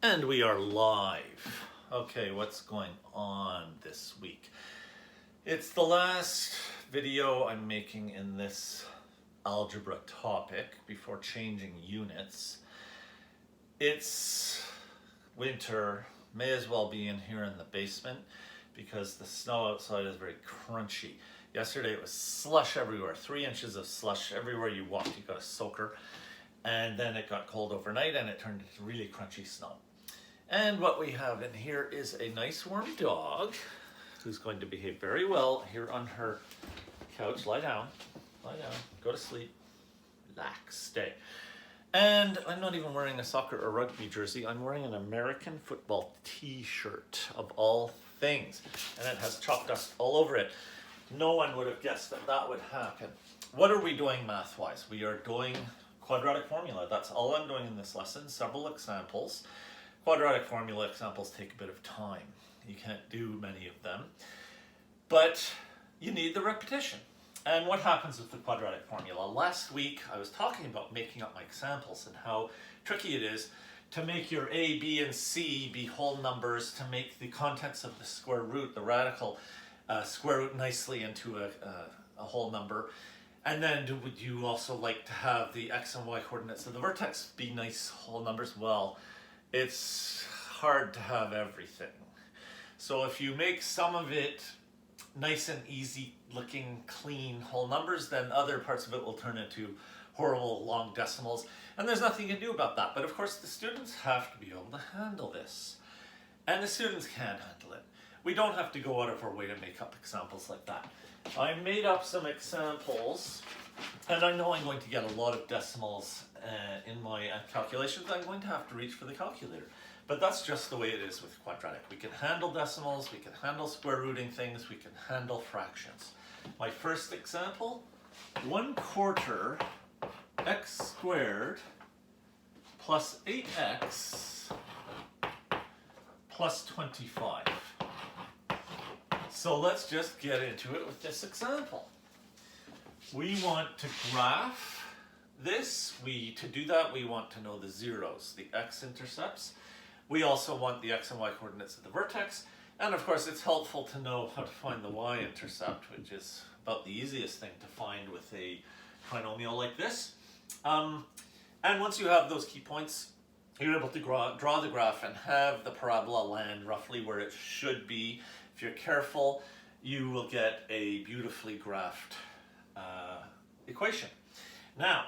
And we are live. Okay, what's going on this week? It's the last video I'm making in this algebra topic before changing units. It's winter, may as well be in here in the basement because the snow outside is very crunchy. Yesterday it was slush everywhere, 3 inches of slush everywhere you walked, you got a soaker. And then it got cold overnight and it turned into really crunchy snow. And what we have in here is a nice warm dog who's going to behave very well here on her couch. Lie down, go to sleep, relax, stay. And I'm not even wearing a soccer or rugby jersey. I'm wearing an American football t-shirt of all things. And it has chalk dust all over it. No one would have guessed that that would happen. What are we doing math-wise? We are doing quadratic formula. That's all I'm doing in this lesson. Several examples. Quadratic formula examples take a bit of time. You can't do many of them, but you need the repetition. And what happens with the quadratic formula? Last week I was talking about making up my examples and how tricky it is to make your A, B, and C be whole numbers, to make the contents of the square root, the radical square root nicely into a whole number. And then would you also like to have the x and y coordinates of the vertex be nice whole numbers? Well, it's hard to have everything. So if you make some of it nice and easy looking, clean whole numbers, then other parts of it will turn into horrible long decimals. And there's nothing you can do about that. But of course the students have to be able to handle this. And the students can handle it. We don't have to go out of our way to make up examples like that. I made up some examples, and I know I'm going to get a lot of decimals in my calculations. I'm going to have to reach for the calculator. But that's just the way it is with quadratic. We can handle decimals, we can handle square rooting things, we can handle fractions. My first example, 1/4 x squared plus 8x plus 25. So let's just get into it with this example. We want to graph this. To do that, we want to know the zeros, the x-intercepts. We also want the x and y coordinates of the vertex. And of course, it's helpful to know how to find the y-intercept, which is about the easiest thing to find with a trinomial like this. And once you have those key points, you're able to draw the graph and have the parabola land roughly where it should be. If you're careful, you will get a beautifully graphed equation. Now,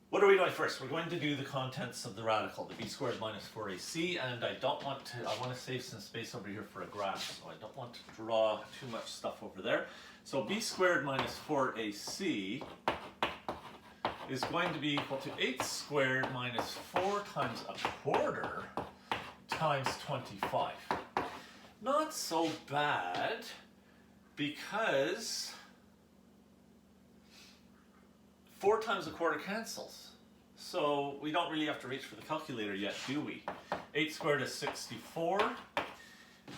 what are we doing first? We're going to do the contents of the radical, the b squared minus 4ac, and I want to save some space over here for a graph, so I don't want to draw too much stuff over there. So b squared minus 4ac is going to be equal to 8 squared minus 4 times 1/4 times 25. Not so bad, because 4 times 1/4 cancels. So we don't really have to reach for the calculator yet, do we? 8 squared is 64.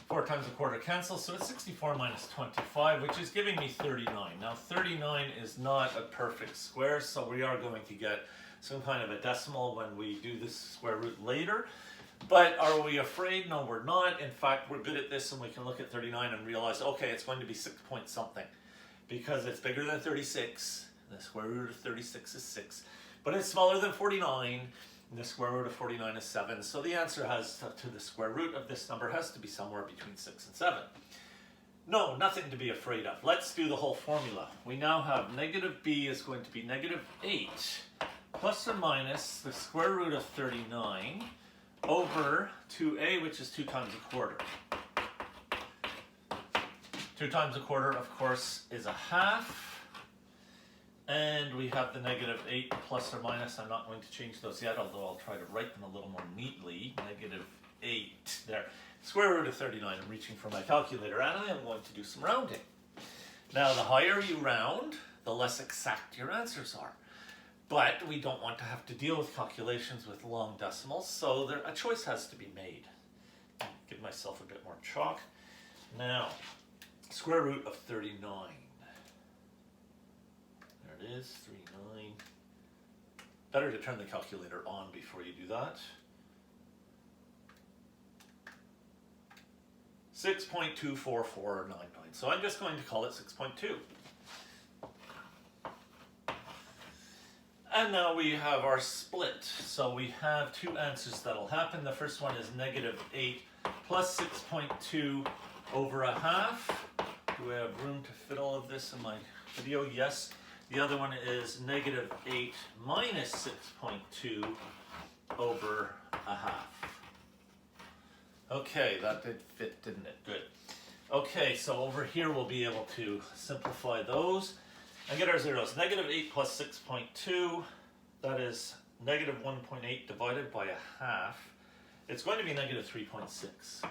4 times 1/4 cancels, so it's 64 minus 25, which is giving me 39. Now 39 is not a perfect square, so we are going to get some kind of a decimal when we do this square root later. But are we afraid? No, we're not. In fact, we're good at this and we can look at 39 and realize, okay, it's going to be 6 point something because it's bigger than 36. The square root of 36 is 6. But it's smaller than 49. And the square root of 49 is 7. So the answer to the square root of this number has to be somewhere between 6 and 7. No, nothing to be afraid of. Let's do the whole formula. We now have negative b is going to be negative 8 plus or minus the square root of 39 over 2a, which is 2 times 1/4. 2 times 1/4, of course, is a half. And we have the negative 8 plus or minus. I'm not going to change those yet, although I'll try to write them a little more neatly. Negative 8 there. Square root of 39. I'm reaching for my calculator, and I am going to do some rounding. Now, the higher you round, the less exact your answers are. But we don't want to have to deal with calculations with long decimals, so a choice has to be made. Give myself a bit more chalk. Now, square root of 39. There it is, 39. Better to turn the calculator on before you do that. 6.24499. So I'm just going to call it 6.2. And now we have our split. So we have two answers that'll happen. The first one is negative 8 plus 6.2 over a half. Do I have room to fit all of this in my video? Yes. The other one is negative 8 minus 6.2 over a half. Okay, that did fit, didn't it? Good. Okay, so over here we'll be able to simplify those and get our zeros. Negative 8 plus 6.2, that is negative 1.8 divided by a half. It's going to be negative 3.6.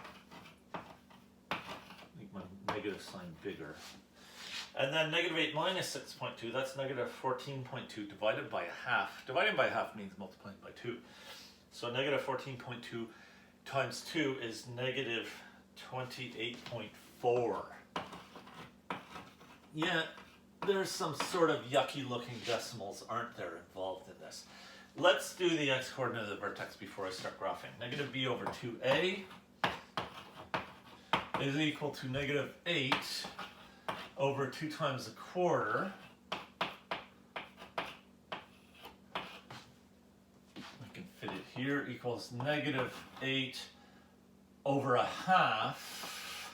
Make my negative sign bigger. And then negative 8 minus 6.2, that's negative 14.2 divided by a half. Dividing by a half means multiplying by 2. So negative 14.2 times 2 is negative 28.4. Yeah, there's some sort of yucky looking decimals, aren't there, involved in this. Let's do the x-coordinate of the vertex before I start graphing. Negative b over 2a is equal to negative 8 over 2 times a quarter. I can fit it here, equals negative 8 over a half,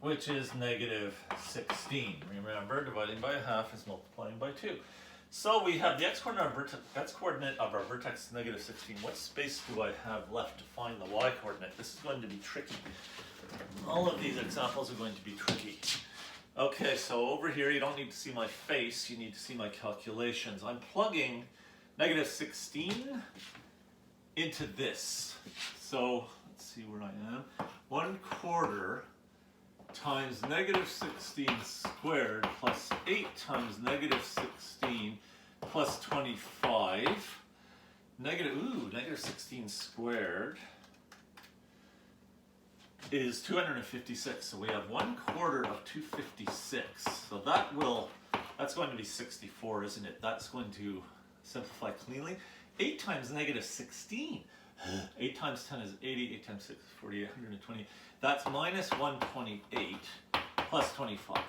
which is negative 16. Remember, dividing by a half is multiplying by 2. So we have the x-coordinate of our vertex is negative 16. What space do I have left to find the y-coordinate? This is going to be tricky. All of these examples are going to be tricky. Okay, so over here you don't need to see my face, you need to see my calculations. I'm plugging negative 16 into this. So let's see where I am. 1/4 times negative 16 squared plus 8 times negative 16 plus 25. Negative 16 squared is 256. So we have 1/4 of 256. So that's going to be 64, isn't it? That's going to simplify cleanly. 8 times negative 16. 8 times 10 is 80. 8 times 6 is 48. 120. That's minus 128 plus 25.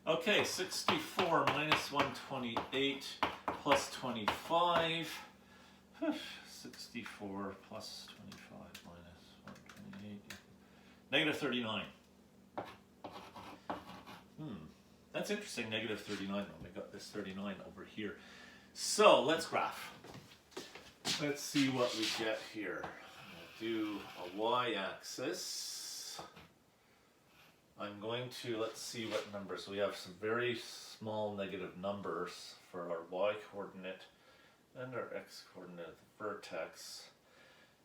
Okay, 64 minus 128 plus 25. 64 plus 25 minus 128. Negative 39. That's interesting, negative 39. Oh, we got this 39 over here. So let's graph. Let's see what we get here. We'll do a y-axis. I'm going to, let's see what numbers. We have some very small negative numbers for our y-coordinate and our x-coordinate, the vertex,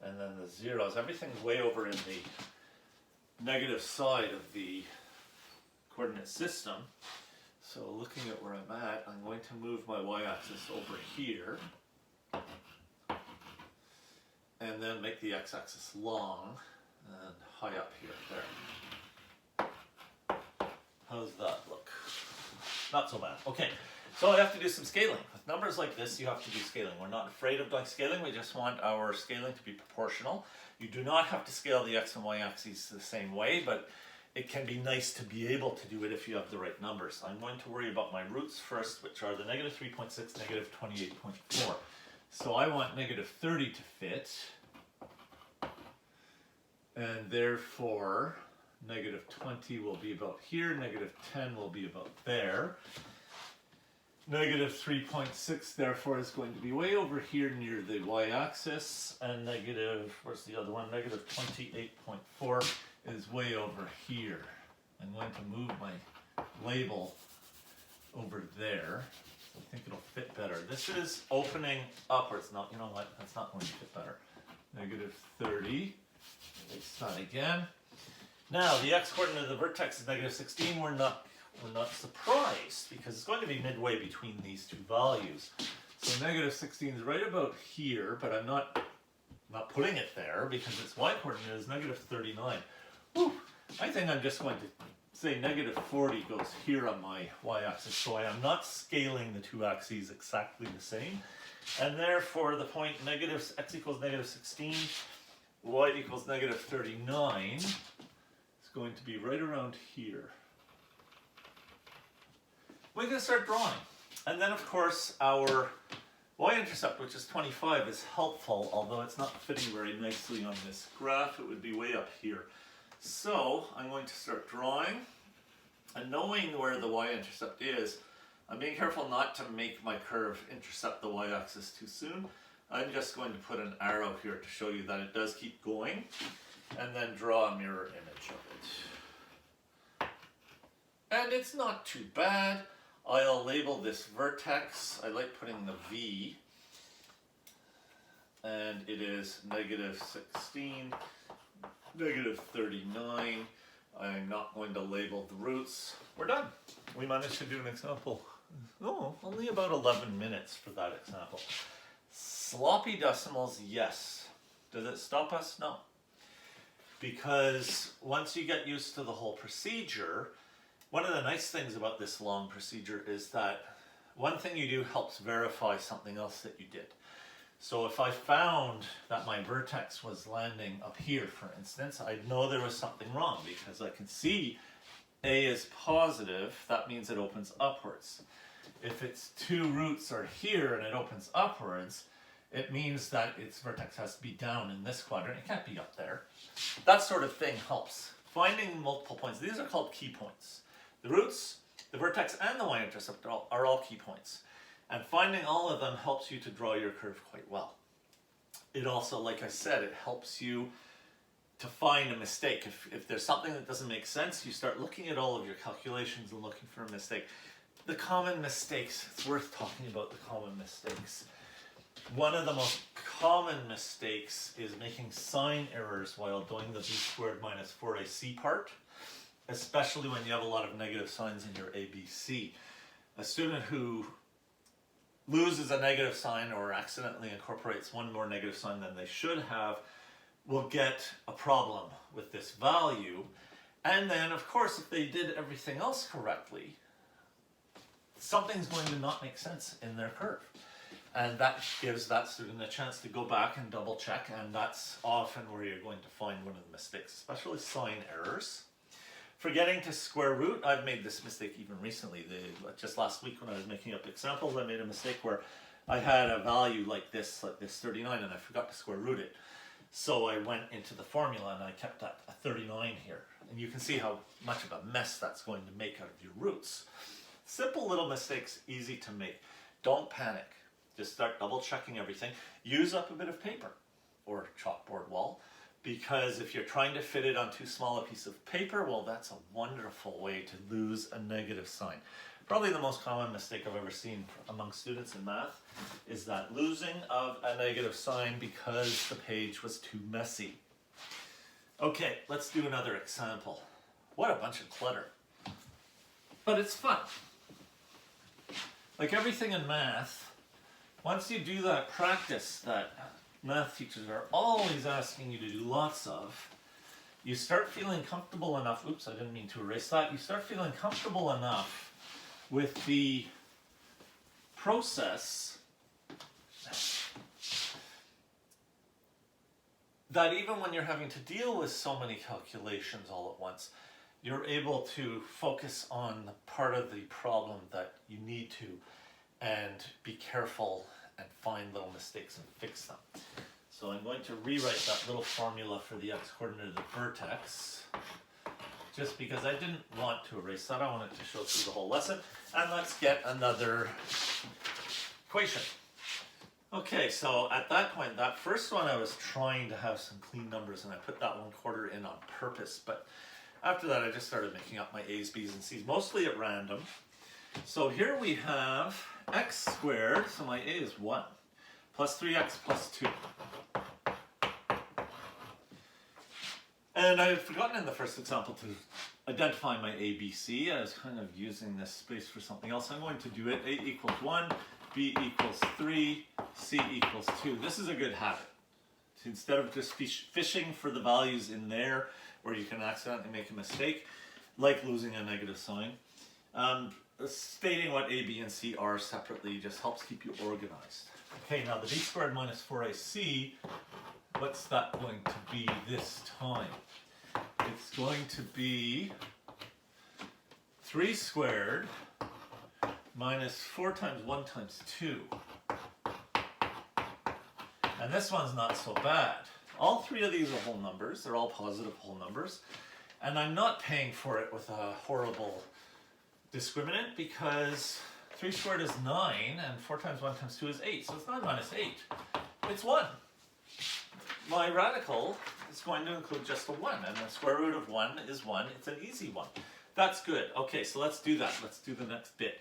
and then the zeros. Everything's way over in the negative side of the coordinate system. So looking at where I'm at, I'm going to move my y-axis over here and then make the x-axis long and high up here. There. How's that look? Not so bad. Okay, so I have to do some scaling. With numbers like this, you have to do scaling. We're not afraid of doing scaling. We just want our scaling to be proportional. You do not have to scale the x and y axes the same way, but it can be nice to be able to do it if you have the right numbers. I'm going to worry about my roots first, which are the negative 3.6, negative 28.4. So I want negative 30 to fit, and therefore negative 20 will be about here, negative 10 will be about there. Negative 3.6 therefore is going to be way over here near the y-axis, and negative, where's the other one? Negative 28.4 is way over here. I'm going to move my label over there. I think it'll fit better. This is opening upwards. Not, you know what? That's not going to fit better. Negative 30. Let's that again. Now the x-coordinate of the vertex is negative 16. We're not surprised because it's going to be midway between these two values. So negative 16 is right about here, but I'm not putting it there because its y-coordinate is negative 39. Whew. I think I'm just going to say negative 40 goes here on my y-axis, so I am not scaling the two axes exactly the same. And therefore the point x equals negative 16 y equals negative 39 is going to be right around here. We can start drawing. And then, of course, our y-intercept, which is 25, is helpful, although it's not fitting very nicely on this graph. It would be way up here. So I'm going to start drawing. And knowing where the y-intercept is, I'm being careful not to make my curve intercept the y-axis too soon. I'm just going to put an arrow here to show you that it does keep going, and then draw a mirror image of it. And it's not too bad. I'll label this vertex. I like putting the V, and it is negative 16, negative 39. I'm not going to label the roots. We're done. We managed to do an example. Oh, only about 11 minutes for that example. Sloppy decimals, yes. Does it stop us? No. Because once you get used to the whole procedure, one of the nice things about this long procedure is that one thing you do helps verify something else that you did. So if I found that my vertex was landing up here, for instance, I'd know there was something wrong because I can see A is positive. That means it opens upwards. If its two roots are here and it opens upwards, it means that its vertex has to be down in this quadrant. It can't be up there. That sort of thing helps. Finding multiple points. These are called key points. The roots, the vertex, and the y-intercept are all key points. And finding all of them helps you to draw your curve quite well. It also, like I said, it helps you to find a mistake. If there's something that doesn't make sense, you start looking at all of your calculations and looking for a mistake. The common mistakes, it's worth talking about the common mistakes. One of the most common mistakes is making sign errors while doing the b squared minus 4ac part, especially when you have a lot of negative signs in your ABC. A student who loses a negative sign or accidentally incorporates one more negative sign than they should have will get a problem with this value. And then, of course, if they did everything else correctly, something's going to not make sense in their curve. And that gives that student a chance to go back and double check, and that's often where you're going to find one of the mistakes, especially sign errors. Forgetting to square root, I've made this mistake even recently. Just last week when I was making up examples, I made a mistake where I had a value like this 39, and I forgot to square root it. So I went into the formula and I kept that a 39 here. And you can see how much of a mess that's going to make out of your roots. Simple little mistakes, easy to make. Don't panic. Just start double checking everything. Use up a bit of paper or chalkboard wall, because if you're trying to fit it on too small a piece of paper, well, that's a wonderful way to lose a negative sign. Probably the most common mistake I've ever seen among students in math is that losing of a negative sign because the page was too messy. Okay, let's do another example. What a bunch of clutter. But it's fun. Like everything in math, once you do that practice that math teachers are always asking you to do lots of, you start feeling comfortable enough, oops, I didn't mean to erase that, you start feeling comfortable enough with the process that even when you're having to deal with so many calculations all at once, you're able to focus on the part of the problem that you need to and be careful and find little mistakes and fix them. So I'm going to rewrite that little formula for the x-coordinate of the vertex, just because I didn't want to erase that. I wanted to show through the whole lesson. And let's get another equation. Okay, so at that point, that first one I was trying to have some clean numbers, and I put that 1/4 in on purpose, but after that I just started making up my a's, b's, and c's, mostly at random. So here we have x squared, so my a is 1, plus 3x plus 2. And I had forgotten in the first example to identify my a, b, c. I was kind of using this space for something else. I'm going to do it. A equals 1, b equals 3, c equals 2. This is a good habit. Instead of just fishing for the values in there where you can accidentally make a mistake, like losing a negative sign, stating what a, b, and c are separately just helps keep you organized. Okay, now the b squared minus 4ac what's that going to be this time? It's going to be 3 squared minus 4 times 1 times 2. And this one's not so bad. All 3 of these are whole numbers. They're all positive whole numbers. And I'm not paying for it with a horrible discriminant because 3 squared is 9 and 4 times 1 times 2 is 8. So it's 9 minus 8. It's 1. My radical is going to include just a 1. And the square root of 1 is 1. It's an easy one. That's good. Okay, so let's do that. Let's do the next bit.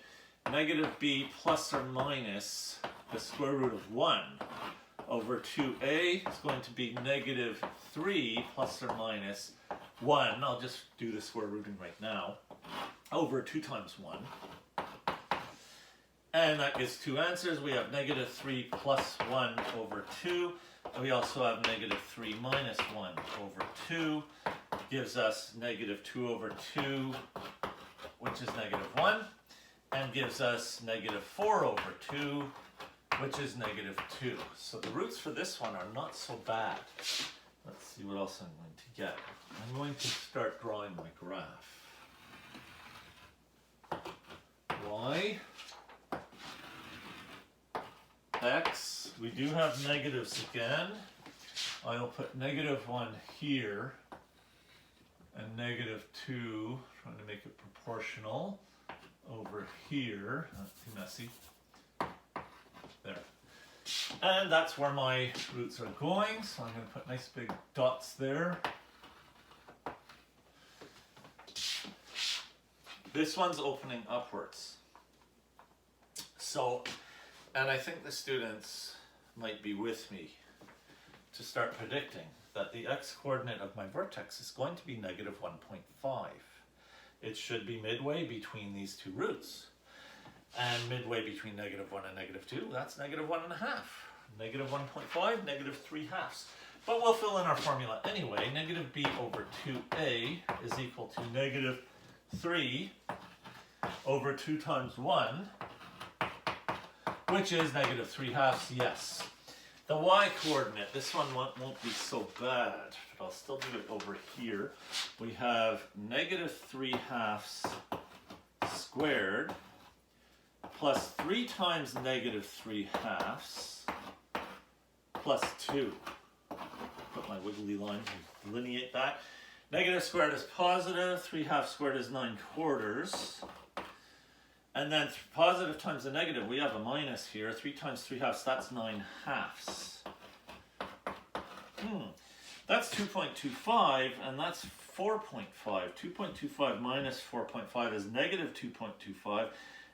Negative b plus or minus the square root of 1 over 2a is going to be negative 3 plus or minus 1. I'll just do the square rooting right now. Over 2 times 1. And that gives 2 answers. We have negative 3 plus 1 over 2. We also have negative 3 minus 1 over 2. Gives us negative 2 over 2, which is negative 1. And gives us negative 4 over 2, which is negative 2. So the roots for this one are not so bad. Let's see what else I'm going to get. I'm going to start drawing my graph. Y, X, we do have negatives again. I'll put negative 1 here and negative 2, trying to make it proportional, over here. That's too messy. There. And that's where my roots are going, so I'm going to put nice big dots there. This one's opening upwards. So, and I think the students might be with me to start predicting that the x-coordinate of my vertex is going to be negative 1.5. It should be midway between these 2 roots. And midway between negative 1 and negative 2, that's negative 1.5. Negative 1.5, negative 3 halves. But we'll fill in our formula anyway. Negative b over 2a is equal to negative 3 over 2 times 1, which is negative 3 halves, yes. The y-coordinate, this one won't be so bad, but I'll still do it over here. We have negative 3 halves squared plus 3 times negative 3 halves plus 2. Put my wiggly line to delineate that. Negative squared is positive, 3 halves squared is 9 quarters. And then positive times the negative, we have a minus here. 3 times 3 halves, that's 9 halves. That's 2.25, and that's 4.5. 2.25 minus 4.5 is negative 2.25,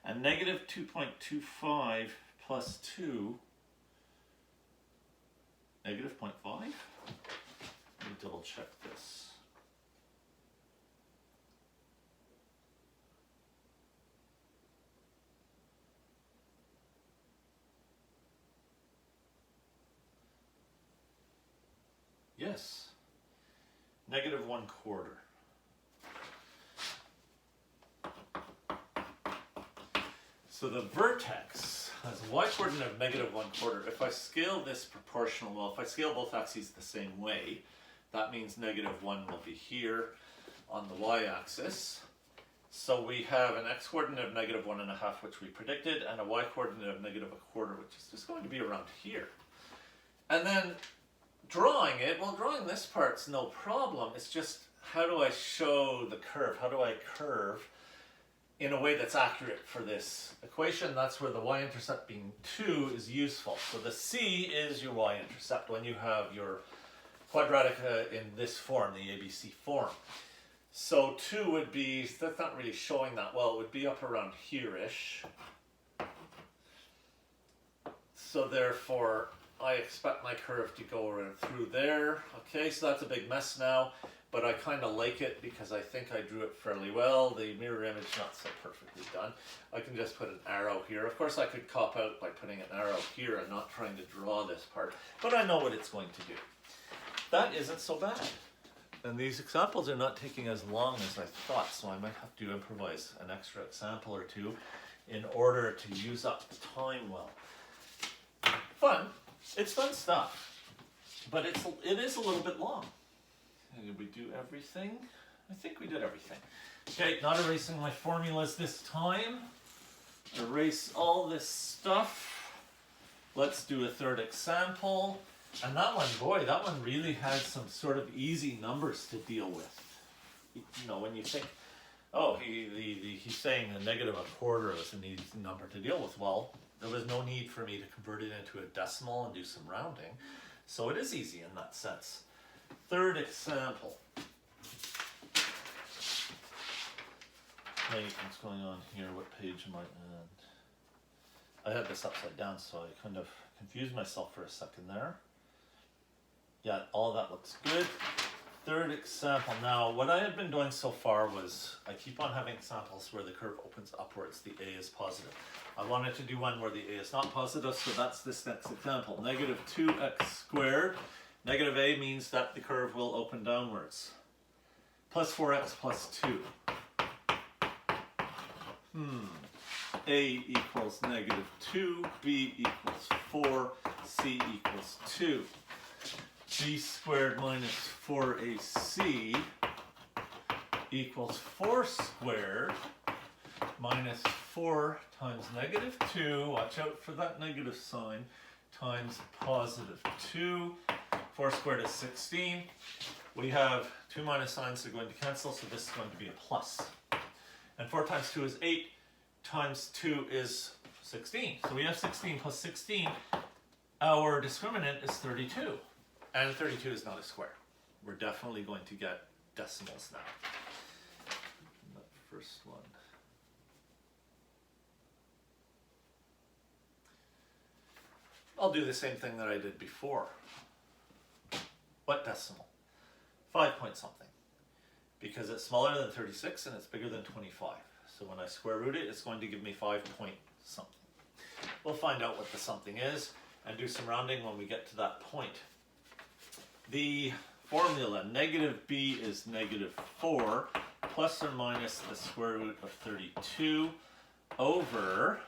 and negative 2.25 plus 2, negative 0.5? Let me double check this. Yes, negative 1/4. So the vertex has a y-coordinate of negative 1/4. If I scale this proportional, well, if I scale both axes the same way, that means negative 1 will be here on the y-axis. So we have an x-coordinate of negative 1.5, which we predicted, and a y-coordinate of negative 1/4, which is just going to be around here. And then drawing it, well, drawing this part's no problem. It's just, how do I show the curve? How do I curve in a way that's accurate for this equation? That's where the y-intercept being 2 is useful. So the c is your y-intercept when you have your quadratic in this form, the ABC form. So 2 would be, that's not really showing that well, it would be up around here-ish. So therefore, I expect my curve to go through there. Okay, so that's a big mess now, but I kind of like it because I think I drew it fairly well. The mirror image not so perfectly done. I can just put an arrow here. Of course I could cop out by putting an arrow here and not trying to draw this part, but I know what it's going to do. That isn't so bad. And these examples are not taking as long as I thought, so I might have to improvise an extra example or two in order to use up the time well. Fun. It's fun stuff. But but it is a little bit long. Did we do everything? I think we did everything. Okay, not erasing my formulas this time. Erase all this stuff. Let's do a third example. And that one, boy, that one really has some sort of easy numbers to deal with. You know, when you think, oh, he's saying a negative a quarter is an easy number to deal with. Well, there was no need for me to convert it into a decimal and do some rounding. So it is easy in that sense. Third example. Wait, what's going on here? What page am I on? I had this upside down, so I kind of confused myself for a second there. Yeah, all that looks good. Third example. Now, what I have been doing so far was I keep on having examples where the curve opens upwards, the A is positive. I wanted to do one where the A is not positive, so that's this next example. Negative 2x squared. Negative A means that the curve will open downwards. Plus 4x plus 2. A equals negative 2, B equals 4, C equals 2. B squared minus 4AC equals 4 squared minus 4 times negative 2, watch out for that negative sign, times positive 2. 4 squared is 16. We have two minus signs that are going to cancel, so this is going to be a plus. And 4 times 2 is 8, times 2 is 16. So we have 16 plus 16. Our discriminant is 32. And 32 is not a square. We're definitely going to get decimals now. That first one. I'll do the same thing that I did before. What decimal? 5 point something. Because it's smaller than 36 and it's bigger than 25. So when I square root it, it's going to give me 5 point something. We'll find out what the something is and do some rounding when we get to that point. The formula, negative b is negative 4 plus or minus the square root of 32 over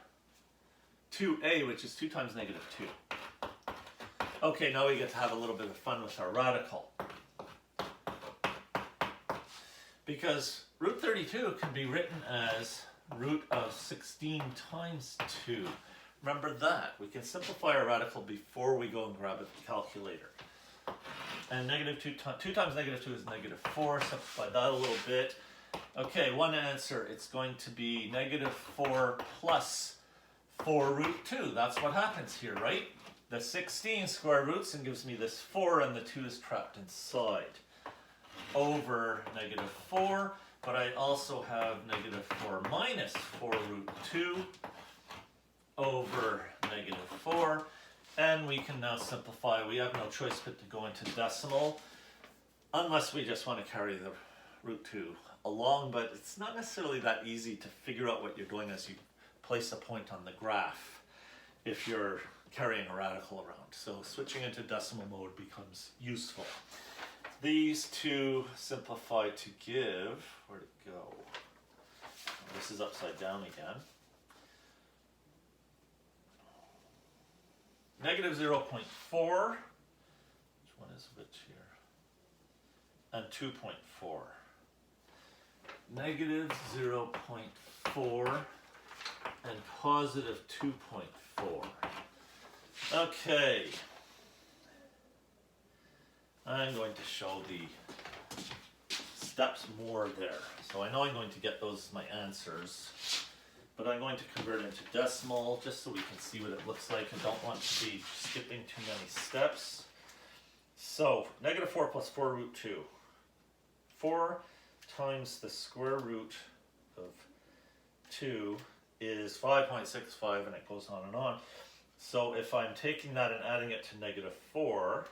2a, which is 2 times negative 2. Okay, now we get to have a little bit of fun with our radical. Because root 32 can be written as root of 16 times 2. Remember that. We can simplify our radical before we go and grab a calculator. And negative 2 times negative 2 is negative 4. Simplify that a little bit. Okay, one answer. It's going to be negative 4 plus 4 root 2. That's what happens here, right? The 16 square roots and gives me this 4, and the 2 is trapped inside. Over negative 4, but I also have negative 4 minus 4 root 2 over negative 4. And we can now simplify. We have no choice but to go into decimal, unless we just want to carry the root 2 along, but it's not necessarily that easy to figure out what you're doing as you place a point on the graph if you're carrying a radical around. So switching into decimal mode becomes useful. These two simplify to give, where'd it go? This is upside down again. Negative 0.4, which one is which here? And 2.4. Negative 0.4 and positive 2.4. Okay. I'm going to show the steps more there. So I know I'm going to get those as my answers, but I'm going to convert it into decimal just so we can see what it looks like. I don't want to be skipping too many steps. So negative 4 plus 4 root 2. 4 times the square root of 2 is 5.65, and it goes on and on. So if I'm taking that and adding it to negative 4,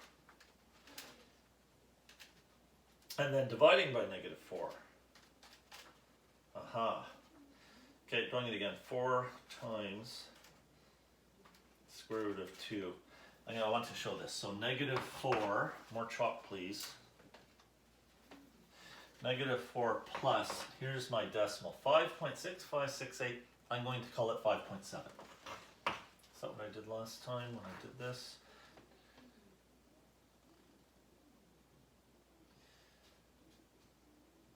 and then dividing by negative 4. Okay, doing it again. 4 times square root of 2. I want to show this. So negative 4, more chalk please. Negative 4 plus, here's my decimal, 5.6568. I'm going to call it 5.7. Is that what I did last time when I did this?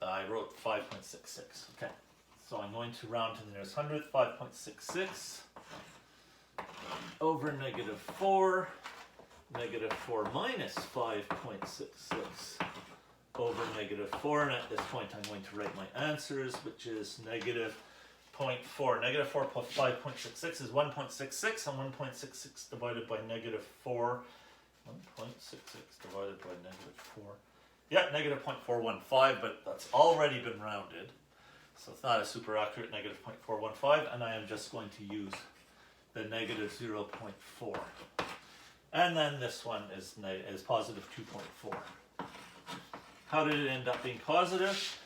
I wrote 5.66. Okay, so I'm going to round to the nearest hundredth. 5.66 over negative 4. Negative 4 minus 5.66 over negative 4. And at this point, I'm going to write my answers, which is negative 0.4. Negative 4 plus 5.66 is 1.66, and 1.66 divided by negative 4. 1.66 divided by negative 4. Yeah, negative 0.415, but that's already been rounded. So it's not a super accurate negative 0.415, and I am just going to use the negative 0.4. And then this one is positive 2.4. How did it end up being positive?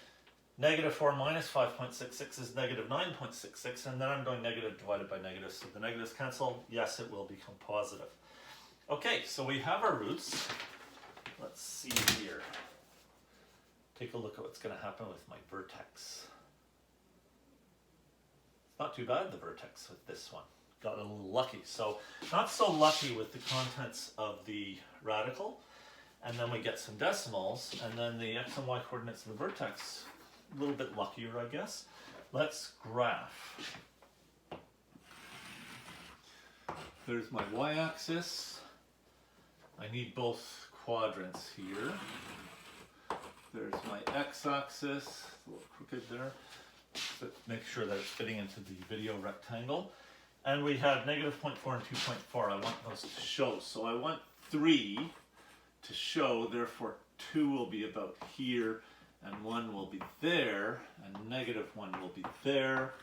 Negative 4 minus 5.66 is negative 9.66, and then I'm going negative divided by negative, so the negatives cancel. Yes, it will become positive. Okay, so we have our roots. Let's see here. Take a look at what's going to happen with my vertex. It's not too bad, the vertex with this one. Got a little lucky. So not so lucky with the contents of the radical, and then we get some decimals, and then the x and y coordinates of the vertex, a little bit luckier, I guess. Let's graph. There's my y-axis. I need both quadrants here. There's my x-axis, a little crooked there. But make sure that it's fitting into the video rectangle. And we have negative 0.4 and 2.4. I want those to show. So I want 3 to show, therefore 2 will be about here, and 1 will be there, and negative 1 will be there.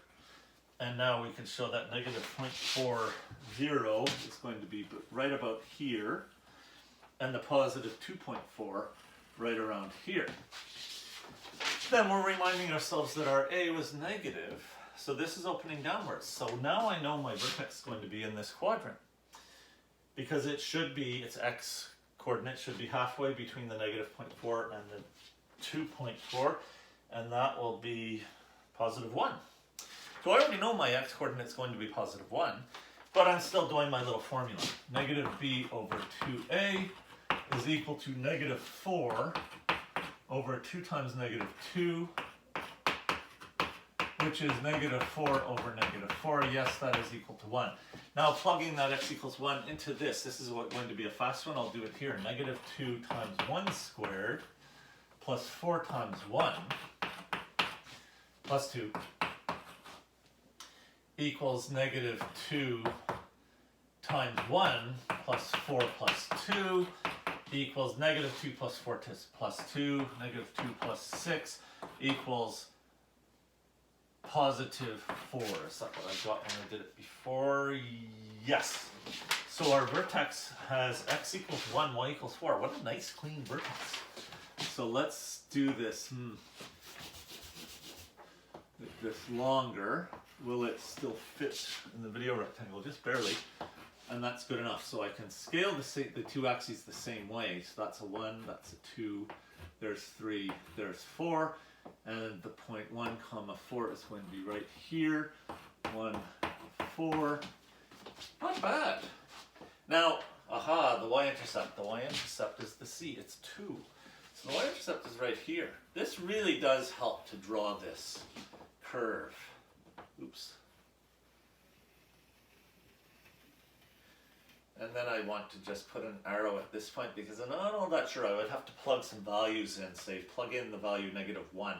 And now we can show that negative 0.40 is going to be right about here, and the positive 2.4 right around here. Then we're reminding ourselves that our A was negative, so this is opening downwards. So now I know my vertex is going to be in this quadrant, because it should be, its x coordinate should be halfway between the negative 0.4 and the 2.4, and that will be positive 1. So I already know my x coordinate is going to be positive 1, but I'm still doing my little formula. Negative b over 2a is equal to negative 4 over 2 times negative 2, which is negative 4 over negative 4. Yes, that is equal to 1. Now plugging that x equals 1 into this is going to be a fast one. I'll do it here. Negative 2 times 1 squared plus 4 times 1 plus 2 equals negative 2 times 1 plus 4 plus 2 equals negative 2 plus 4 plus 2, negative 2 plus 6 equals positive 4. Is that what I got when I did it before? Yes. So our vertex has x equals 1, y equals 4. What a nice clean vertex. So let's do this. Make this longer. Will it still fit in the video rectangle? Just barely. And that's good enough. So I can scale the two axes the same way. So that's a 1, that's a 2, there's 3, there's 4. And the point 1 comma 4 is going to be right here. 1, 4. Not bad. Now, aha, the y-intercept. The y-intercept is the c. It's 2. So the y-intercept is right here. This really does help to draw this curve. Oops. And then I want to just put an arrow at this point because I'm not all that sure. I would have to plug some values in, say plug in the value negative 1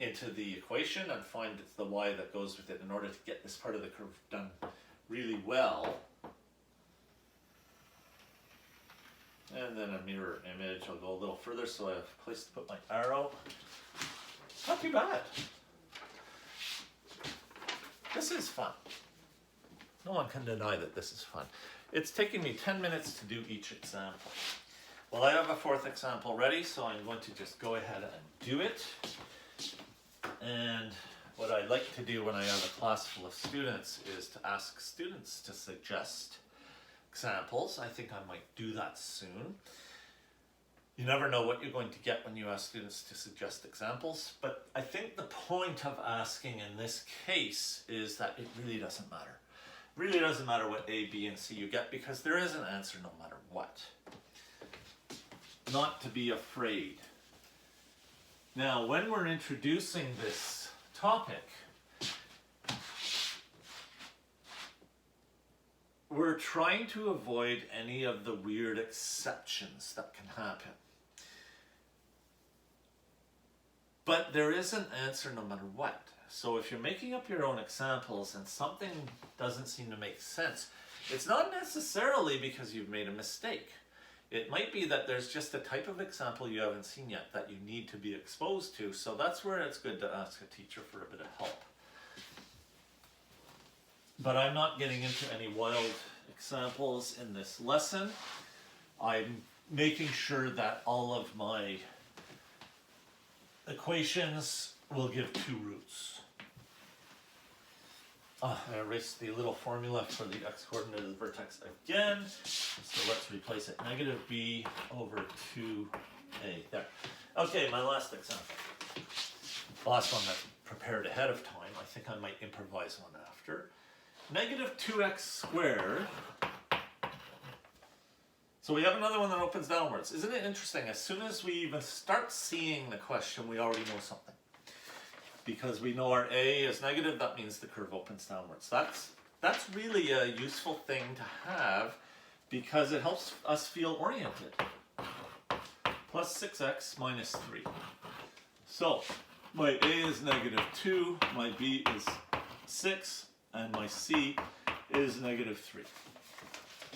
into the equation and find it's the y that goes with it in order to get this part of the curve done really well. And then a mirror image. I'll go a little further so I have a place to put my arrow. Not too bad. This is fun. No one can deny that this is fun. It's taking me 10 minutes to do each example. Well, I have a 4th example ready, so I'm going to just go ahead and do it. And what I like to do when I have a class full of students is to ask students to suggest examples. I think I might do that soon. You never know what you're going to get when you ask students to suggest examples, but I think the point of asking in this case is that it really doesn't matter. It really doesn't matter what A, B, and C you get because there is an answer no matter what. Not to be afraid. Now, when we're introducing this topic, we're trying to avoid any of the weird exceptions that can happen. But there is an answer no matter what. So if you're making up your own examples and something doesn't seem to make sense, it's not necessarily because you've made a mistake. It might be that there's just a type of example you haven't seen yet that you need to be exposed to. So that's where it's good to ask a teacher for a bit of help. But I'm not getting into any wild examples in this lesson. I'm making sure that all of my equations will give two roots. I erased the little formula for the x-coordinate of the vertex again. So let's replace it. Negative b over 2a. There. Okay, my last example. Last one that's prepared ahead of time. I think I might improvise one after. Negative 2x squared. So we have another one that opens downwards. Isn't it interesting? As soon as we even start seeing the question, we already know something. Because we know our a is negative, that means the curve opens downwards. That's really a useful thing to have because it helps us feel oriented. Plus 6x minus 3. So my a is negative 2, my b is 6, and my c is negative 3.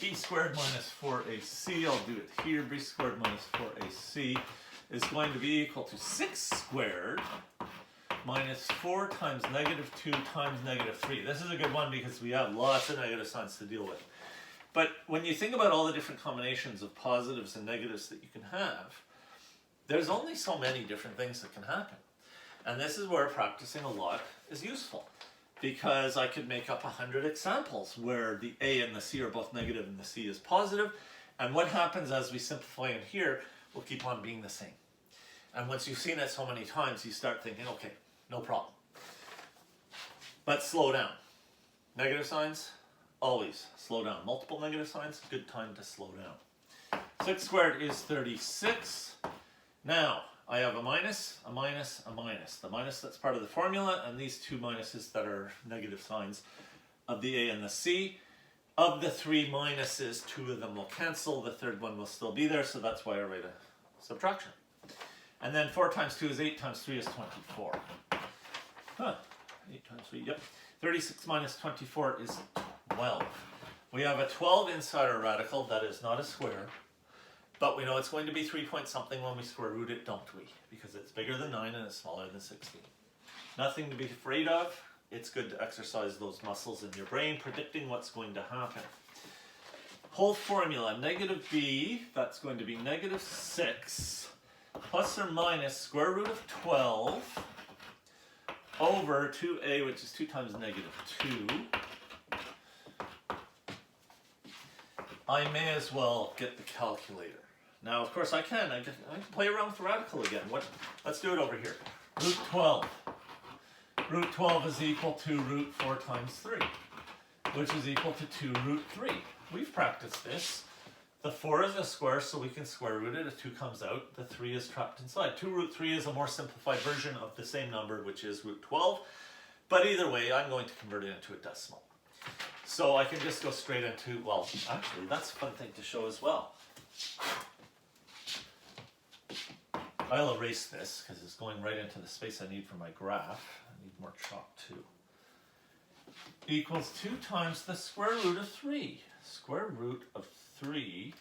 b squared minus 4ac, I'll do it here, b squared minus 4ac is going to be equal to 6 squared minus 4 times negative 2 times negative 3. This is a good one because we have lots of negative signs to deal with. But when you think about all the different combinations of positives and negatives that you can have, there's only so many different things that can happen. And this is where practicing a lot is useful. Because I could make up 100 examples where the a and the c are both negative and the c is positive. And what happens as we simplify in here will keep on being the same. And once you've seen it so many times, you start thinking, okay, no problem. But slow down. Negative signs, always slow down. Multiple negative signs, good time to slow down. 6 squared is 36. Now, I have a minus, a minus, a minus. The minus that's part of the formula, and these two minuses that are negative signs of the a and the c. Of the 3 minuses, 2 of them will cancel. The third one will still be there, so that's why I write a subtraction. And then 4 times 2 is 8 times 3 is 24. 8 times 3, yep. 36 minus 24 is 12. We have a 12 inside our radical that is not a square. But we know it's going to be 3 point something when we square root it, don't we? Because it's bigger than 9 and it's smaller than 16. Nothing to be afraid of. It's good to exercise those muscles in your brain, predicting what's going to happen. Whole formula, negative b, that's going to be negative 6 plus or minus square root of 12 over 2a, which is 2 times negative 2. I may as well get the calculator. Now, of course, I can play around with the radical again. Let's do it over here. Root 12. Root 12 is equal to root 4 times 3, which is equal to 2 root 3. We've practiced this. The 4 is a square, so we can square root it. If 2 comes out, the 3 is trapped inside. 2 root 3 is a more simplified version of the same number, which is root 12. But either way, I'm going to convert it into a decimal. So I can just go straight into, well, actually, that's a fun thing to show as well. I'll erase this because it's going right into the space I need for my graph. I need more chalk too. Equals 2 times the square root of 3. Square root of 3,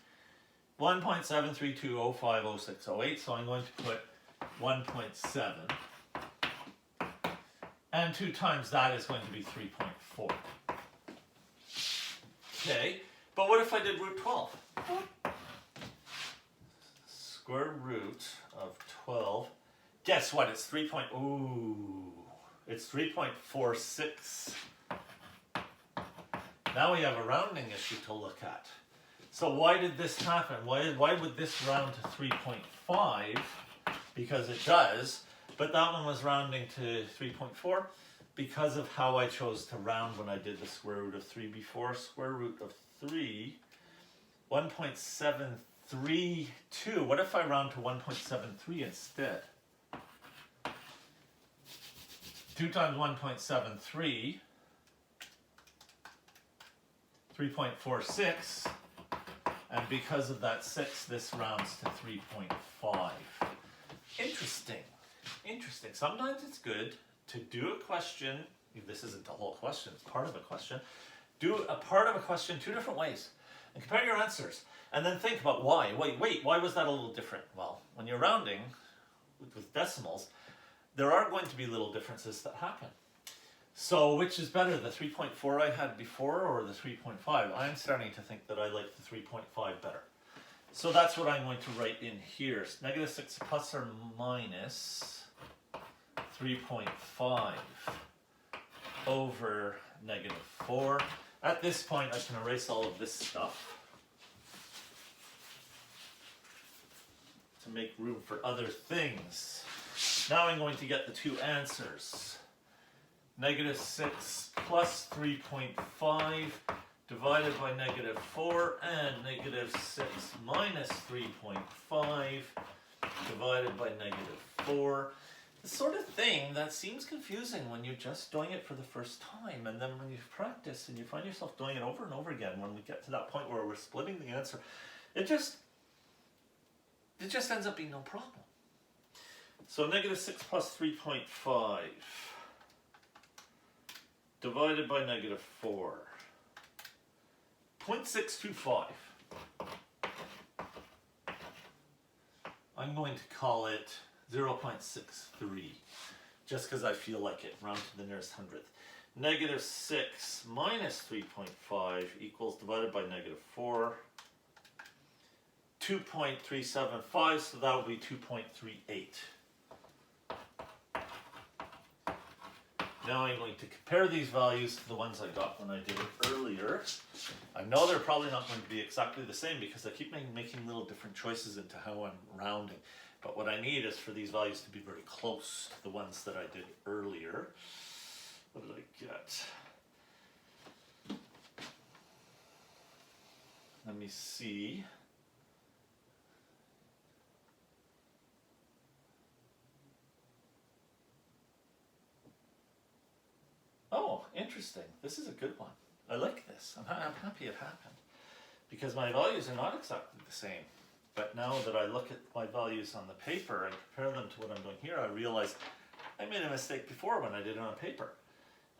1.732050608, so I'm going to put 1.7. And 2 times that is going to be 3.4. Okay, but what if I did root 12? Square root of 12. Guess what? It's 3.46. Now we have a rounding issue to look at. So why did this happen? Why would this round to 3.5? Because it does. But that one was rounding to 3.4 because of how I chose to round when I did the square root of 3 before. Square root of 3, 1.732. What if I round to 1.73 instead? 2 times 1.73, 3.46, and because of that 6, this rounds to 3.5. Interesting. Interesting. Sometimes it's good to do a question. This isn't the whole question, it's part of a question. Do a part of a question 2 different ways and compare your answers. And then think about why. Wait, why was that a little different? Well, when you're rounding with decimals, there are going to be little differences that happen. So which is better, the 3.4 I had before or the 3.5? I'm starting to think that I like the 3.5 better. So that's what I'm going to write in here. Negative 6 plus or minus 3.5 over negative 4. At this point, I can erase all of this stuff to make room for other things. Now I'm going to get the 2 answers. Negative 6 plus 3.5 divided by negative 4 and negative 6 minus 3.5 divided by negative 4. The sort of thing that seems confusing when you're just doing it for the first time, and then when you practice and you find yourself doing it over and over again, when we get to that point where we're splitting the answer, it just ends up being no problem. So negative 6 plus 3.5 divided by negative 4. 0.625. I'm going to call it 0.63, just because I feel like it, round to the nearest hundredth. Negative 6 minus 3.5 equals, divided by negative 4, 2.375, so that will be 2.38. Now I'm going to compare these values to the ones I got when I did it earlier. I know they're probably not going to be exactly the same because I keep making little different choices into how I'm rounding. But what I need is for these values to be very close to the ones that I did earlier. What did I get? Let me see. Oh, interesting. This is a good one. I like this. I'm happy it happened because my values are not exactly the same. But now that I look at my values on the paper and compare them to what I'm doing here, I realize I made a mistake before when I did it on paper.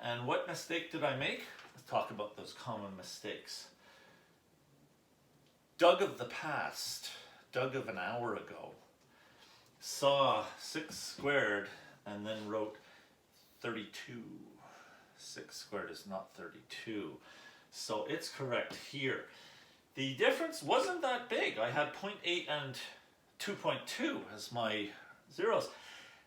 And what mistake did I make? Let's talk about those common mistakes. Doug of the past, Doug of an hour ago, saw 6 squared and then wrote 32. 6 squared is not 32. So it's correct here. The difference wasn't that big. I had 0.8 and 2.2 as my zeros.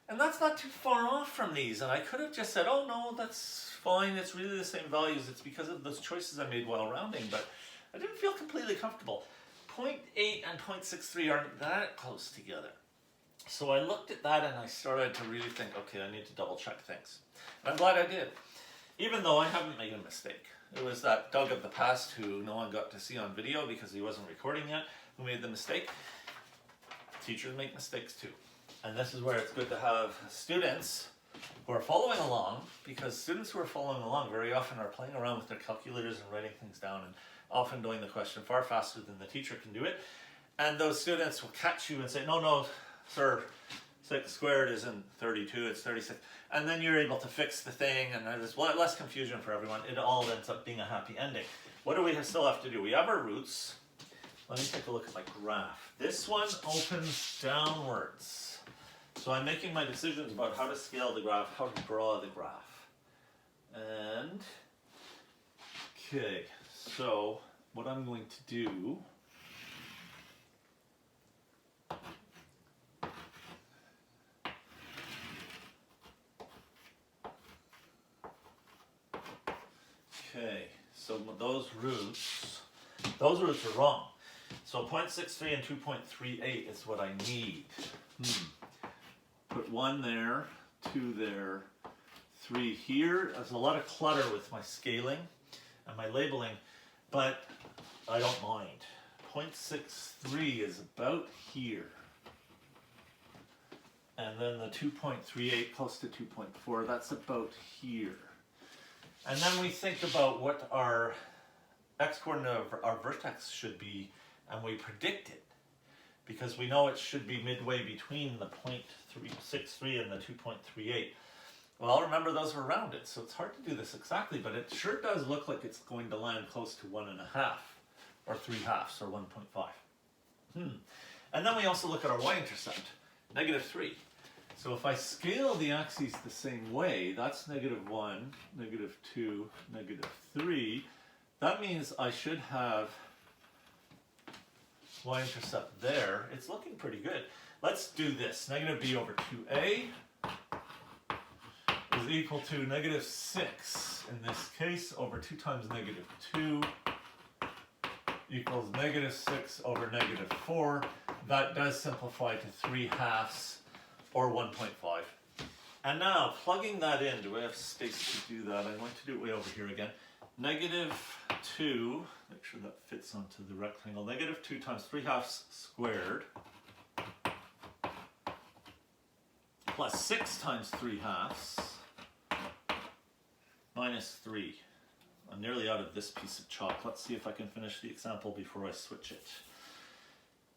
And that's not too far off from these. And I could have just said, oh no, that's fine. It's really the same values. It's because of those choices I made while rounding. But I didn't feel completely comfortable. 0.8 and 0.63 aren't that close together. So I looked at that and I started to really think, okay, I need to double check things. And I'm glad I did. Even though I haven't made a mistake. It was that Doug of the past who no one got to see on video because he wasn't recording yet who made the mistake. Teachers make mistakes too. And this is where it's good to have students who are following along, because students who are following along very often are playing around with their calculators and writing things down and often doing the question far faster than the teacher can do it. And those students will catch you and say, no, sir, 6 squared isn't 32, it's 36. And then you're able to fix the thing, and there's less confusion for everyone. It all ends up being a happy ending. What do we still have to do? We have our roots. Let me take a look at my graph. This one opens downwards. So I'm making my decisions about how to scale the graph, how to draw the graph. And, okay, so what I'm going to do, okay, so those roots are wrong. So 0.63 and 2.38 is what I need. Put 1 there, 2 there, 3 here. There's a lot of clutter with my scaling and my labeling, but I don't mind. 0.63 is about here. And then the 2.38 close to 2.4, that's about here. And then we think about what our x-coordinate of our vertex should be, and we predict it. Because we know it should be midway between the 0.63 and the 2.38. Well, remember those are rounded, so it's hard to do this exactly, but it sure does look like it's going to land close to 1.5, or 3/2, or 1.5. And then we also look at our y-intercept, -3. So if I scale the axes the same way, that's -1, -2, -3. That means I should have y-intercept there. It's looking pretty good. Let's do this. -b over 2a is equal to -6 in this case over 2 times -2 equals -6 over -4. That does simplify to 3/2 or 1.5. And now plugging that in, do I have space to do that? I'm going to do it way over here again. -2, make sure that fits onto the rectangle, -2 times 3/2 squared plus 6 times 3/2 minus 3. I'm nearly out of this piece of chalk. Let's see if I can finish the example before I switch it.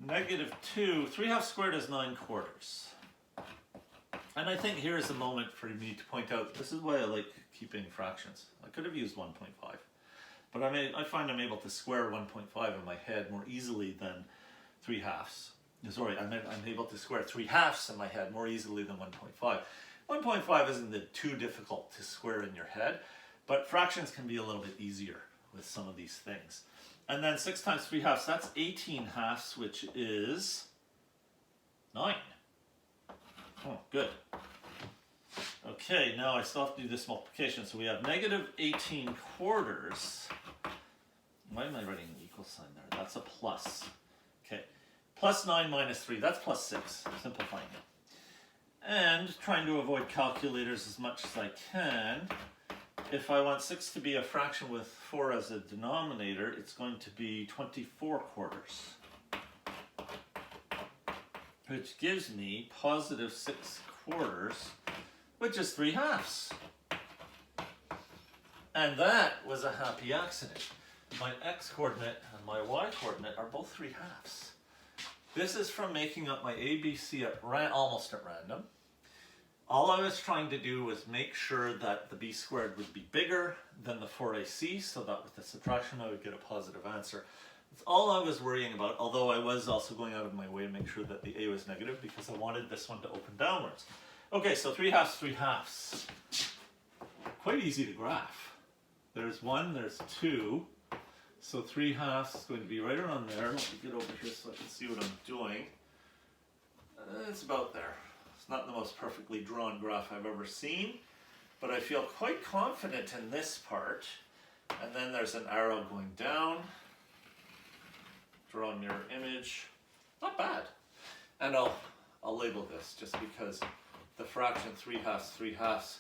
-2, 3/2 squared is 9/4. And I think here is a moment for me to point out, this is why I like keeping fractions. I could have used 1.5, but I find I'm able to square 1.5 in my head more easily than 3/2. Sorry, I'm able to square 3/2 in my head more easily than 1.5. 1.5 isn't too difficult to square in your head, but fractions can be a little bit easier with some of these things. And then 6 times 3/2, that's 18/2, which is 9. Oh, good. Okay, now I still have to do this multiplication. So we have -18/4. Why am I writing an equal sign there? That's a plus. Okay, plus 9 minus 3, that's plus 6, simplifying it. And trying to avoid calculators as much as I can, if I want 6 to be a fraction with 4 as a denominator, it's going to be 24/4. Which gives me +6/4, which is 3/2. And that was a happy accident. My x-coordinate and my y-coordinate are both 3/2. This is from making up my ABC almost at random. All I was trying to do was make sure that the b squared would be bigger than the 4ac, so that with the subtraction I would get a positive answer. That's all I was worrying about, although I was also going out of my way to make sure that the a was negative because I wanted this one to open downwards. Okay, so 3/2, 3/2. Quite easy to graph. There's 1, there's 2. So 3/2 is going to be right around there. Let me get over here so I can see what I'm doing. It's about there. It's not the most perfectly drawn graph I've ever seen, but I feel quite confident in this part. And then there's an arrow going down. Draw a mirror image. Not bad. And I'll label this just because the fraction 3/2, 3/2,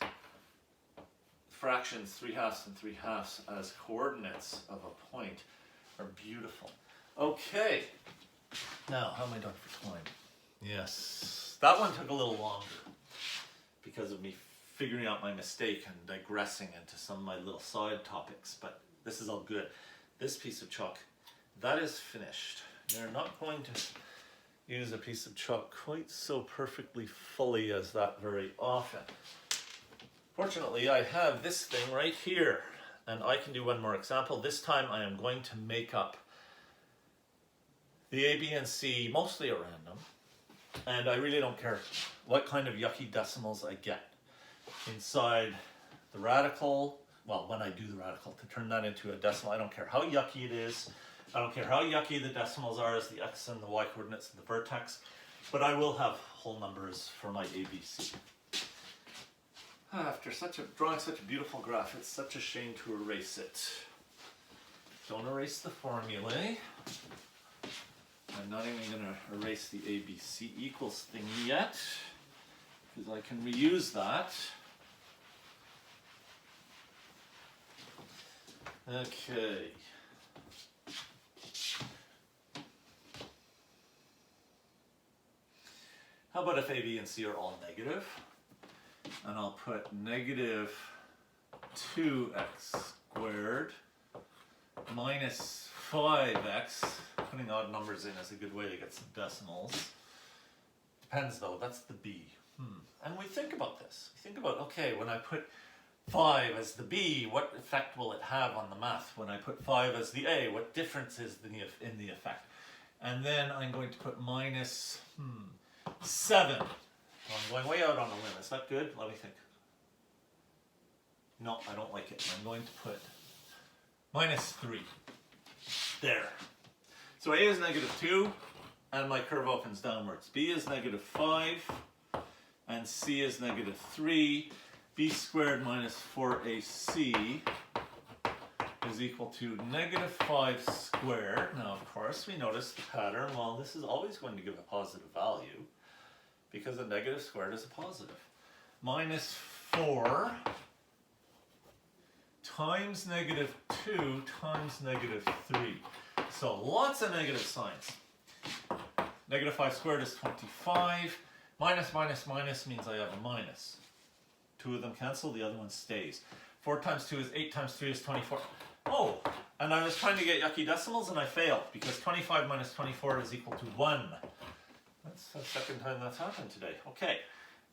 fractions 3/2 and 3/2 as coordinates of a point are beautiful. Okay. Now, how am I doing for time? Yes. That one took a little longer because of me figuring out my mistake and digressing into some of my little side topics, but this is all good. This piece of chalk, that is finished. You're not going to use a piece of chalk quite so perfectly fully as that very often. Fortunately, I have this thing right here, and I can do one more example. This time I am going to make up the A, B, and C mostly at random, and I really don't care what kind of yucky decimals I get inside the radical. Well, when I do the radical, to turn that into a decimal, I don't care how yucky it is. I don't care how yucky the decimals are as the x and the y coordinates of the vertex, but I will have whole numbers for my ABC. After drawing such a beautiful graph, it's such a shame to erase it. Don't erase the formulae. I'm not even going to erase the ABC equals thing yet, because I can reuse that. Okay. How about if A, B, and C are all negative? And I'll put negative 2x squared minus 5x. Putting odd numbers in is a good way to get some decimals. Depends though, that's the B. And we think about this. We think about, okay, when I put 5 as the B, what effect will it have on the math? When I put 5 as the A, what difference is in the effect? And then I'm going to put minus 7. I'm going way out on a limb. Is that good? Let me think. No, I don't like it. I'm going to put minus 3. There. So A is negative 2, and my curve opens downwards. B is negative 5, and C is negative 3. B squared minus 4AC is equal to negative 5 squared. Now, of course, we notice the pattern. Well, this is always going to give a positive value because a negative squared is a positive. Minus 4 times negative 2 times negative 3. So lots of negative signs. Negative 5 squared is 25. Minus minus minus means I have a minus. 2 of them cancel, the other one stays. 4 times 2 is 8 times 3 is 24. Oh, and I was trying to get yucky decimals and I failed because 25 minus 24 is equal to 1. That's the second time that's happened today. Okay,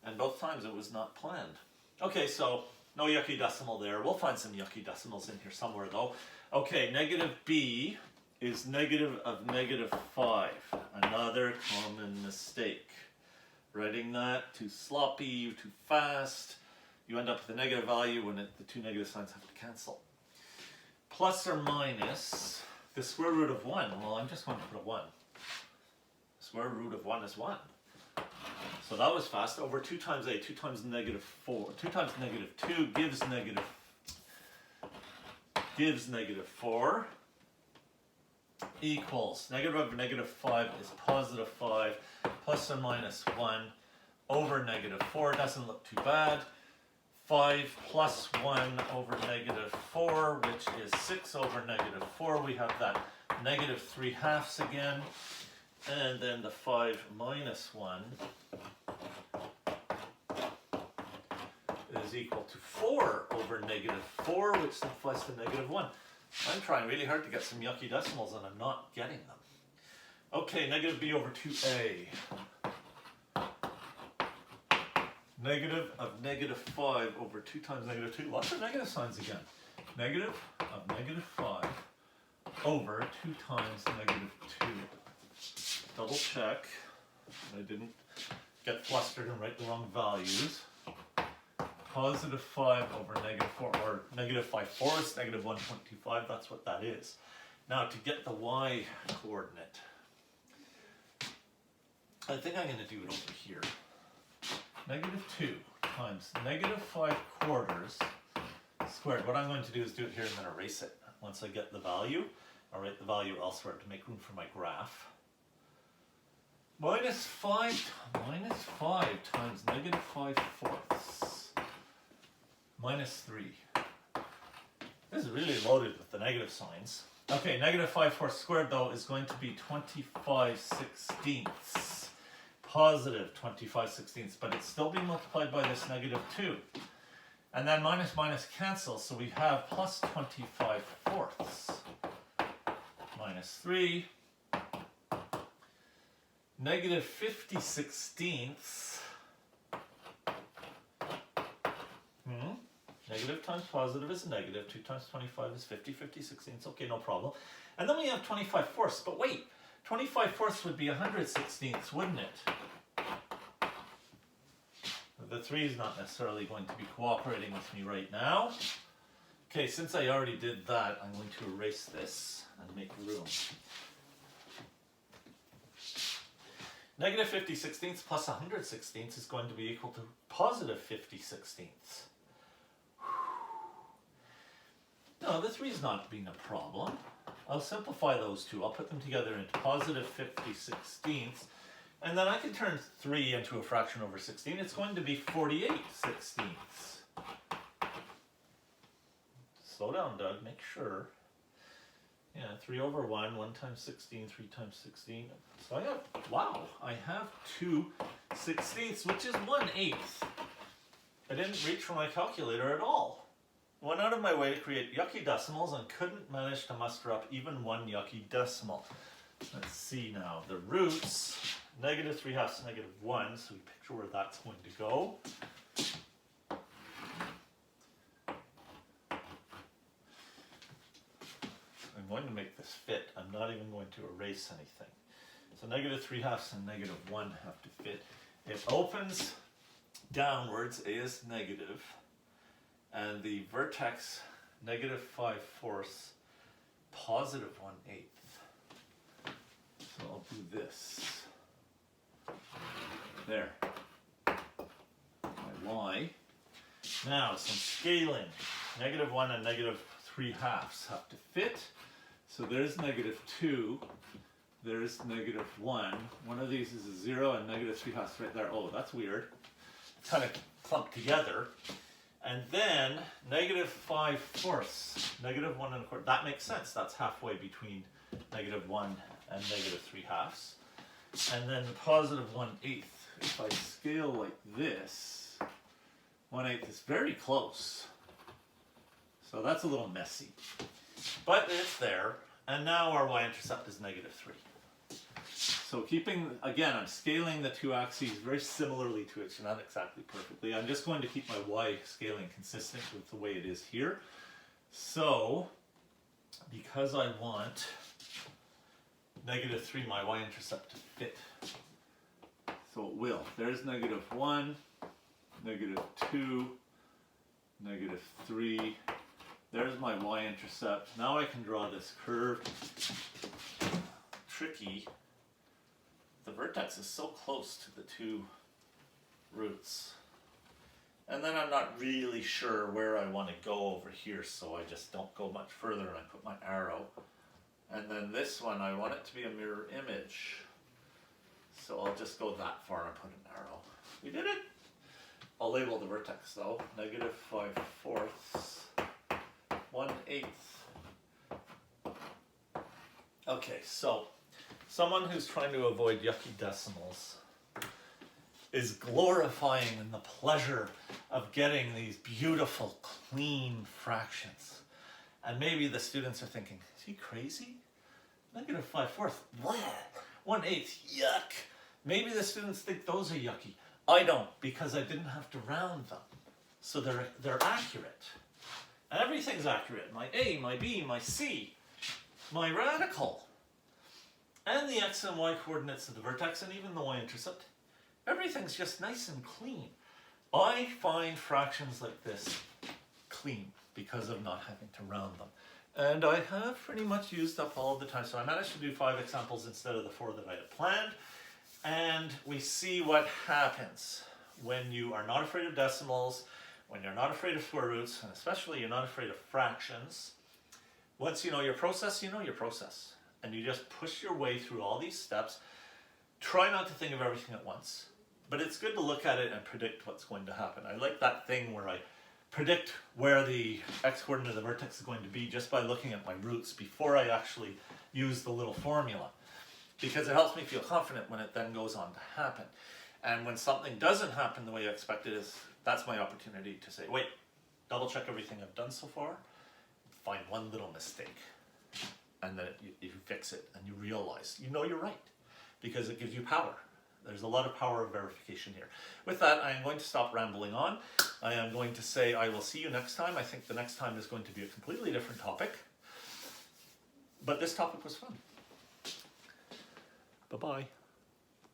and both times it was not planned. Okay, so no yucky decimal there. We'll find some yucky decimals in here somewhere though. Okay, negative B is negative of negative 5. Another common mistake. Writing that too sloppy, too fast. You end up with a negative value when the two negative signs have to cancel. Plus or minus the square root of 1. Well, I'm just going to put a 1. Square root of 1 is 1. So that was fast. Over 2 times A, 2 times negative 4. 2 times negative 2 gives negative 4 equals negative of negative 5 is positive 5 plus or minus 1 over negative 4. Doesn't look too bad. 5 plus 1 over negative 4, which is 6 over negative 4. We have that negative 3/2 again. And then the 5 minus 1 is equal to 4 over negative 4, which simplifies to negative 1. I'm trying really hard to get some yucky decimals and I'm not getting them. Okay, negative B over 2A. Negative of negative 5 over 2 times negative 2. Lots of negative signs again. Negative of negative 5 over 2 times negative 2. Double check. I didn't get flustered and write the wrong values. Positive 5 over negative 4, or negative 5/4, negative 1.25. That's what that is. Now to get the y coordinate, I think I'm going to do it over here. Negative 2 times negative 5/4 squared. What I'm going to do is do it here and then erase it. Once I get the value, I'll write the value elsewhere to make room for my graph. Minus 5 times negative 5/4 minus 3. This is really loaded with the negative signs. Okay, negative 5/4 squared though is going to be 25/16. Positive 25/16, but it's still being multiplied by this negative 2. And then minus minus cancels, so we have plus 25/4 minus 3. Negative 50/16. Negative times positive is negative. 2 times 25 is 50. 50/16. Okay, no problem. And then we have 25/4. But wait, 25/4 would be 100/16, wouldn't it? The 3 is not necessarily going to be cooperating with me right now. Okay, since I already did that, I'm going to erase this and make room. Negative 50/16 plus 100/16 is going to be equal to positive 50/16. No, the 3 is not being a problem. I'll simplify those two. I'll put them together into positive 50/16. And then I can turn 3 into a fraction over 16. It's going to be 48/16. Slow down, Doug. Make sure. Yeah, 3 over 1. 1 times 16. 3 times 16. So I have, wow, I have 2 16ths, which is 1/8. I didn't reach for my calculator at all. Went out of my way to create yucky decimals and couldn't manage to muster up even one yucky decimal. Let's see now. The roots, -3/2, -1, so we picture where that's going to go. I'm going to make this fit. I'm not even going to erase anything. So -3/2 and -1 have to fit. It opens downwards, A is negative, and the vertex -5/4, +1/8. So I'll do this. There. My y. Now some scaling. -1 and -3/2 have to fit. So there's -2. There's -1. One of these is a 0 and -3/2 right there. Oh, that's weird. Kind of clumped together. And then -5/4, -1 1/4. That makes sense. That's halfway between -1 and -3/2. And then the +1/8. If I scale like this, 1/8 is very close. So that's a little messy. But it's there. And now our y-intercept is -3. So keeping, again, I'm scaling the two axes very similarly to each other, not exactly perfectly. I'm just going to keep my y scaling consistent with the way it is here. So, because I want -3, my y-intercept to fit. So it will. There's -1, -2, -3. There's my y-intercept. Now I can draw this curve. Tricky. The vertex is so close to the two roots. And then I'm not really sure where I want to go over here, so I just don't go much further and I put my arrow. And then this one, I want it to be a mirror image. So I'll just go that far and put an arrow. We did it! I'll label the vertex though. -5/4, 1/8. Okay, so someone who's trying to avoid yucky decimals is glorifying in the pleasure of getting these beautiful, clean fractions. And maybe the students are thinking, is he crazy? -5/4, blah, 1/8, yuck. Maybe the students think those are yucky. I don't, because I didn't have to round them. So they're accurate. And everything's accurate. My A, my B, my C, my radical, and the x and y coordinates of the vertex, and even the y-intercept. Everything's just nice and clean. I find fractions like this clean because of not having to round them. And I have pretty much used up all of the time. So I managed to do 5 examples instead of the 4 that I had planned. And we see what happens when you are not afraid of decimals, when you're not afraid of square roots, and especially you're not afraid of fractions. Once you know your process, you know your process. And you just push your way through all these steps. Try not to think of everything at once. But it's good to look at it and predict what's going to happen. I like that thing where I predict where the x-coordinate of the vertex is going to be just by looking at my roots before I actually use the little formula. Because it helps me feel confident when it then goes on to happen. And when something doesn't happen the way I expected, that's my opportunity to say, wait, double check everything I've done so far, find one little mistake, and then you fix it and you realize, you know you're right, because it gives you power. There's a lot of power of verification here. With that, I am going to stop rambling on. I am going to say I will see you next time. I think the next time is going to be a completely different topic. But this topic was fun. Bye-bye.